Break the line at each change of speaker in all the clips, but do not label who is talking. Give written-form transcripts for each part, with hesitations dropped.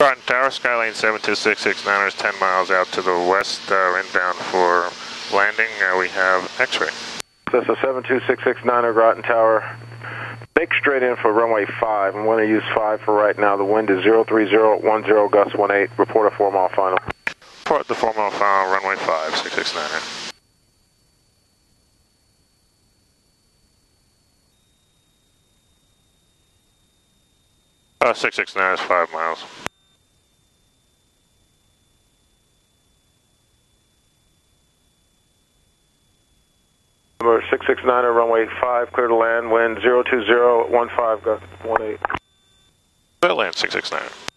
Groton Tower, Skylane 72669 is 10 miles out to the west, inbound for landing. We have X-ray.
This is 72669 Groton Tower. Make straight in for runway 5. I'm going to use 5 for right now. The wind is 03010, gust 18. Report a 4-mile final.
Report the 4-mile final, runway 5, 669. 669 is 5 miles.
Number 669 runway 5, clear to land, wind 02015, gust 18.
Clear to land, 669.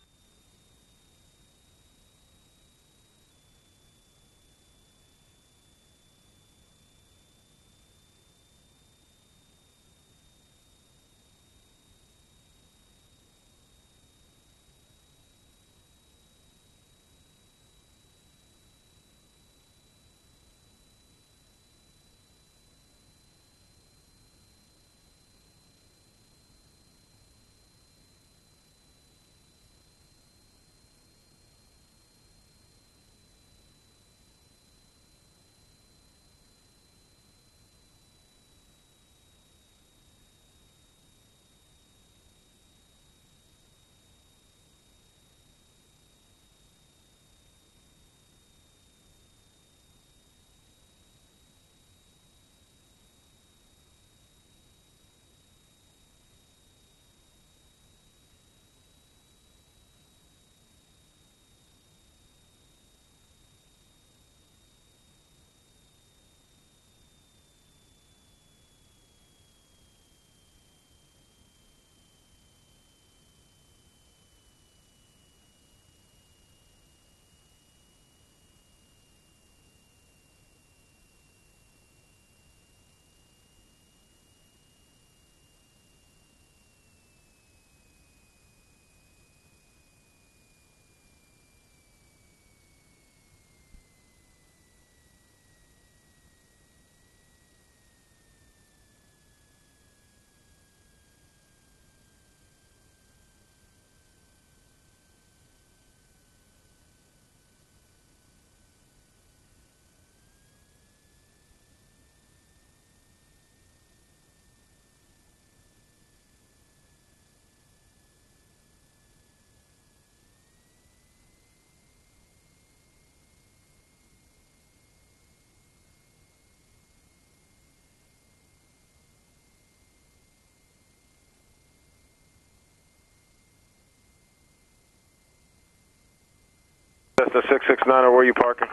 That's the 669, where are you parking?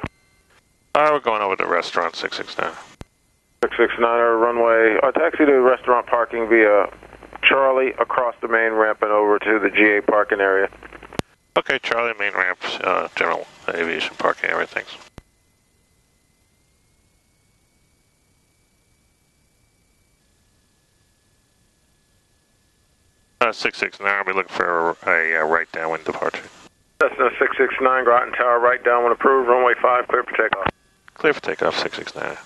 We're going over to the restaurant, 669.
669 runway, taxi to restaurant parking via Charlie across the main ramp and over to the GA parking area.
Okay, Charlie, main ramp, general aviation parking, everything. Uh, 669, I'll be looking for a right downwind departure.
That's the 669 Groton Tower, right downwind approved, runway 5, clear for takeoff.
Clear for takeoff, 669.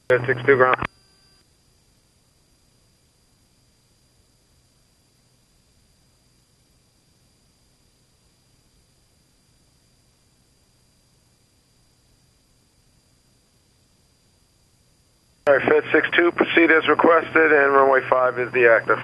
Yeah, 62 ground. All right, Fed 6-2, proceed as requested, and runway 5 is the active.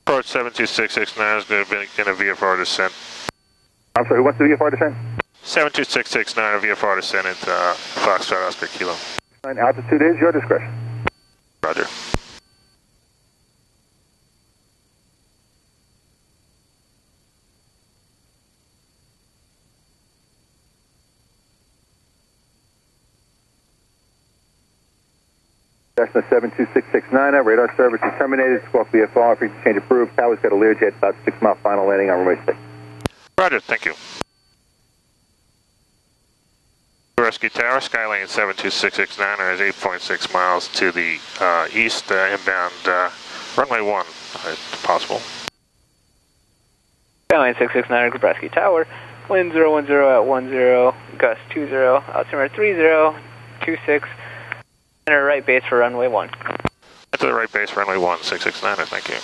Approach 72669 is going to be in a VFR descent.
I'm sorry, what's the VFR descent?
72669, a VFR descent into Foxtrot Oscar Kilo.
Altitude is your discretion.
Roger.
Cessna 72669, radar service is terminated, squawk VFR, frequency change approved, tower's got a Learjet, about 6 mile final landing on runway 6.
Roger, thank you. Rescue Tower, Skylane 72669 is 8.6 miles to the east, inbound runway 1, if possible.
Skylane 669, Rescue Tower, wind 010 at 10, gust 20, altimeter 3026, enter right base for runway 1.
Enter the right base, runway 1, 669, thank you.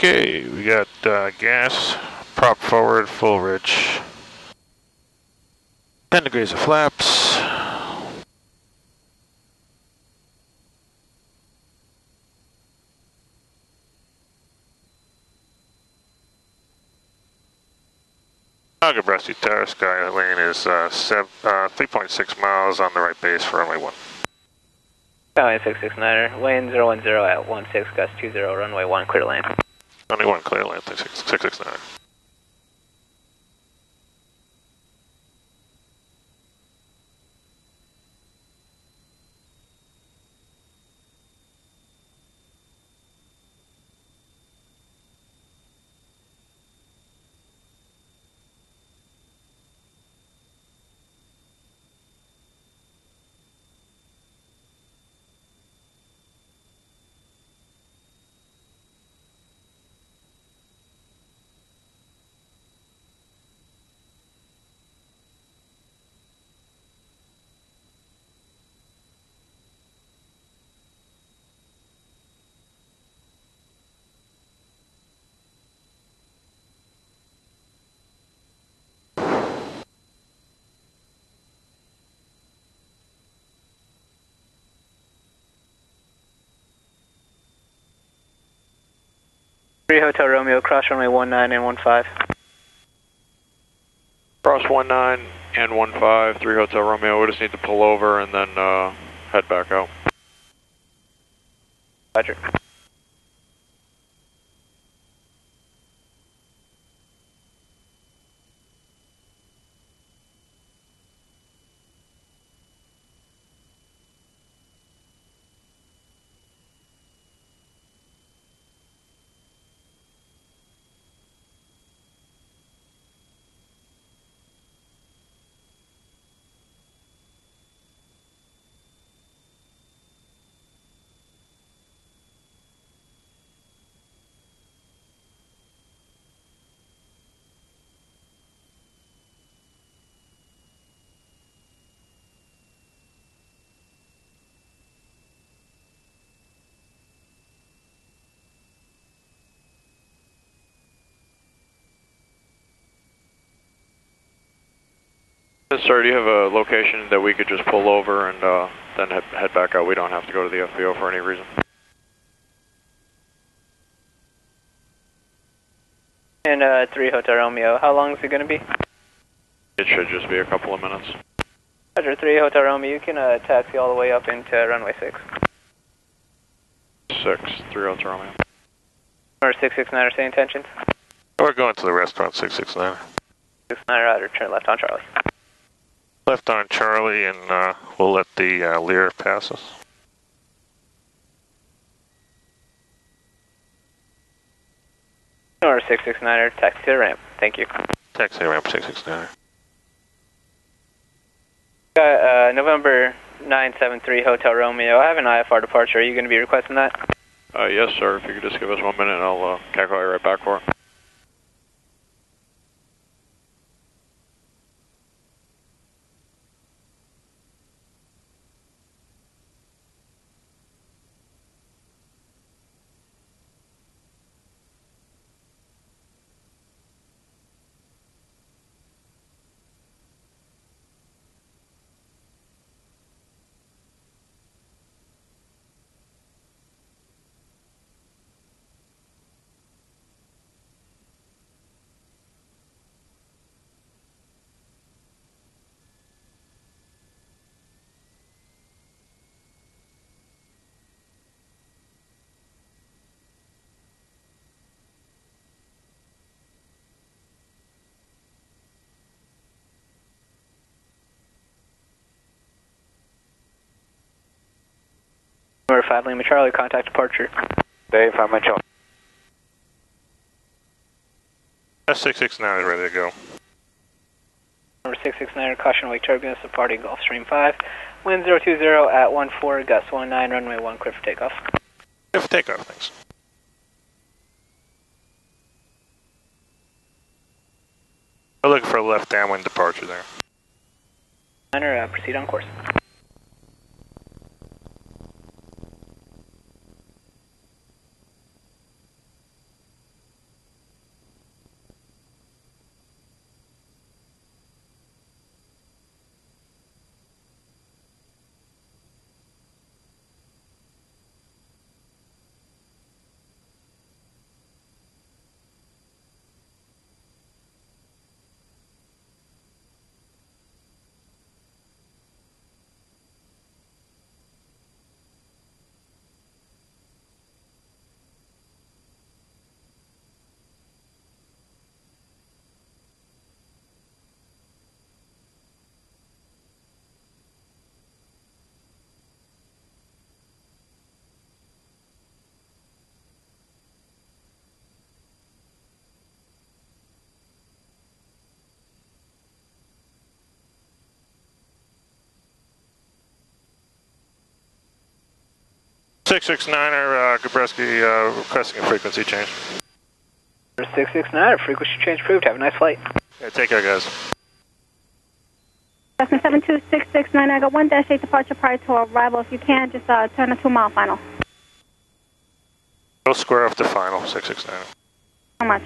Okay, we got gas, prop forward, full rich. 10 degrees of flaps. Rescue Tower, Skylane is 3.6 miles on the right base for runway 1.
Skylane 669er, wind 010 at 16, gust 20, runway 1, clear to land.
Runway 1, clear to land, 669.
Hotel Romeo, cross runway 19 and 15.
Cross 19 and 15, 3 Hotel Romeo. We just need to pull over and then head back out.
Roger.
Yes, sir, do you have a location that we could just pull over and then head back out? We don't have to go to the FBO for any reason.
And 3 Hotel Romeo, how long is it going to be?
It should just be a couple of minutes.
Roger, 3 Hotel Romeo, you can taxi all the way up into runway 6.
3 Hotel Romeo.
Number 669, same intentions?
We're going to the restaurant, 669.
669, Roger, turn left on Charlie.
Left on Charlie, and we'll let the Lear pass us.
Number 669, taxi to the ramp. Thank you.
Taxi ramp 669.
November 973 Hotel Romeo. I have an IFR departure. Are you going to be requesting that?
Yes, sir. If you could just give us 1 minute, I'll calculate right back for it.
Number 5 Lima Charlie, contact departure.
Dave, I'm at you.
S669 is ready to go.
Number 669, caution wake turbulence departing Gulfstream 5. Wind 020 at 14, gust 19, runway 1, clear for takeoff.
Clear for takeoff, thanks. We're looking for a left downwind departure there.
Center, proceed on course.
Six 669er, Gabreski requesting a frequency change.
669, frequency change approved. Have a nice flight.
Yeah, take care, guys.
Cessna 72669, I got 1-8 departure prior to arrival. If you can, just turn a 2-mile final.
Go square off the final, 669.
How much?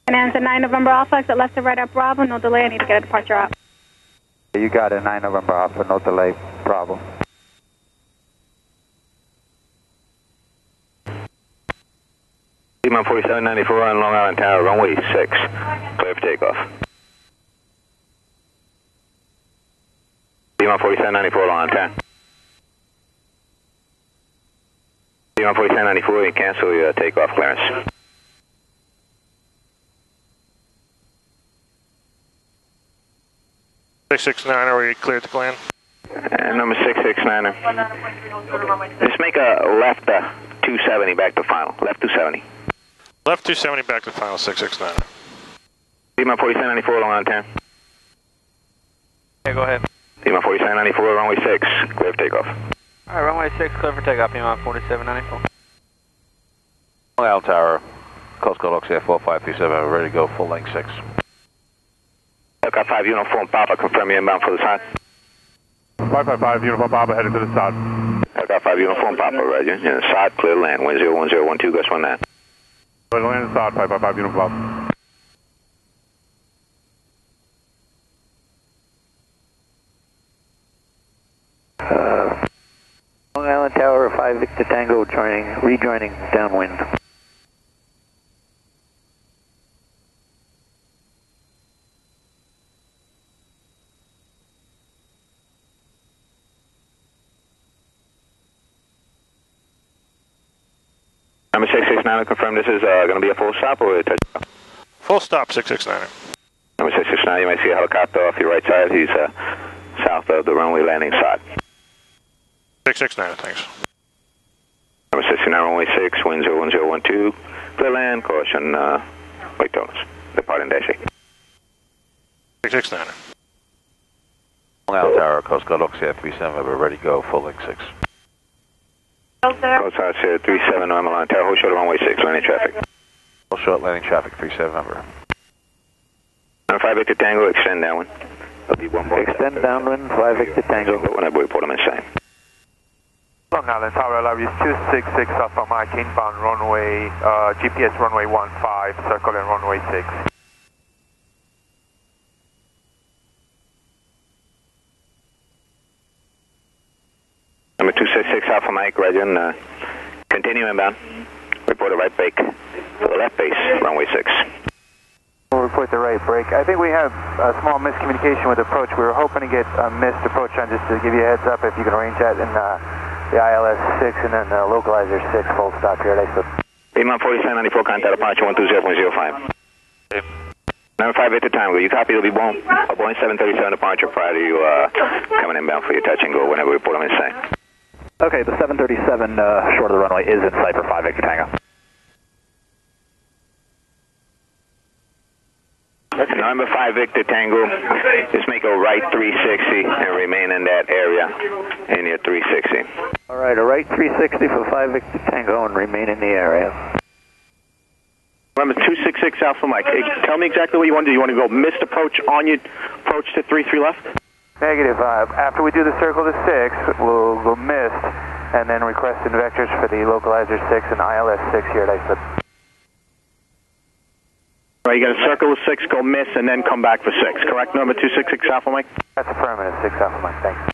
And answer 9 November Alpha, exit left to right up Bravo, no delay, I need to get a departure out.
You got it, 9 November Alpha, no delay, Bravo.
Piedmont 4794 on Long Island Tower, runway 6, clear for takeoff. Piedmont 4794 Long Island Tower. Piedmont 4794, you cancel your takeoff clearance.
Six 669, are we cleared to land?
And number 669er. Just make a left 270 back to final. Left 270.
Left 270 back to final, 669.
Piedmont 4794 Long Island Tower.
Okay, go ahead.
Piedmont 4794, runway 6, clear for takeoff.
Alright, runway 6, clear for takeoff, Piedmont 4794.
Long Island Tower, Coast Guard Oxy 4537, ready to go, full length 6.
Aircraft 5 Uniform Papa, confirm you inbound for the side.
555, Uniform Papa, headed to the side.
Aircraft 5 Uniform Papa, roger. In the side, clear land, wind 01012, gust 19.
Land the side, 555, Uniform Papa.
5 Victor Tango rejoining downwind.
Number 669, confirm this is going to be a full stop or a touch?
Full stop, 669.
Number 669, you might see a helicopter off your right side. He's south of the runway landing side.
669, thanks.
Number 69, runway 6, wind 01012. Clear land, caution, wake tonus. Departing dash 8.
669.
Long Island Tower, Coast Guard Oxy 37, we're ready to go, full link 6.
Coast Guard 37, Normal Island Tower, hold short of runway 6, landing traffic.
Hold short landing traffic, 37 number.
Number 5 Victor Tango, extend downwind.
Extend downwind, 5 Victor Tango.
Whenever we report them insane.
Long Island Tower, LRU 266 Alpha Mike, inbound runway, GPS runway 15, circle and runway 6.
Number 266 Alpha Mike, Regin, continue inbound. Report a right brake for the left base, runway 6.
We'll report the right brake. I think we have a small miscommunication with approach. We were hoping to get a missed approach on, just to give you a heads up if you can arrange that in the ILS 6 and then the localizer 6 full stop here at ISP.
Piedmont 4794, contact departure 120.05.
Okay.
Number 5 Victor Tango, you copy, it'll be Boeing 737 departure prior to you coming inbound for your touch and go whenever we report them insane.
Okay, the 737 short of the runway is in sight for 5 Victor Tango.
Number 5 Victor Tango, just make a right 360 and remain in that area in your 360.
All right, a right 360 for 5 Victor Tango and remain in the area.
Remember 266 Alpha Mike, hey, tell me exactly what you want to do. You want to go missed approach on your approach to 33 left?
Negative. After we do the circle to 6, we'll go missed and then request in vectors for the localizer 6 and ILS 6 here at ISP.
All right, you got to circle with 6, go miss, and then come back for 6, correct? Number 266 Alpha Mike?
That's affirmative, 6 Alpha Mike, thanks.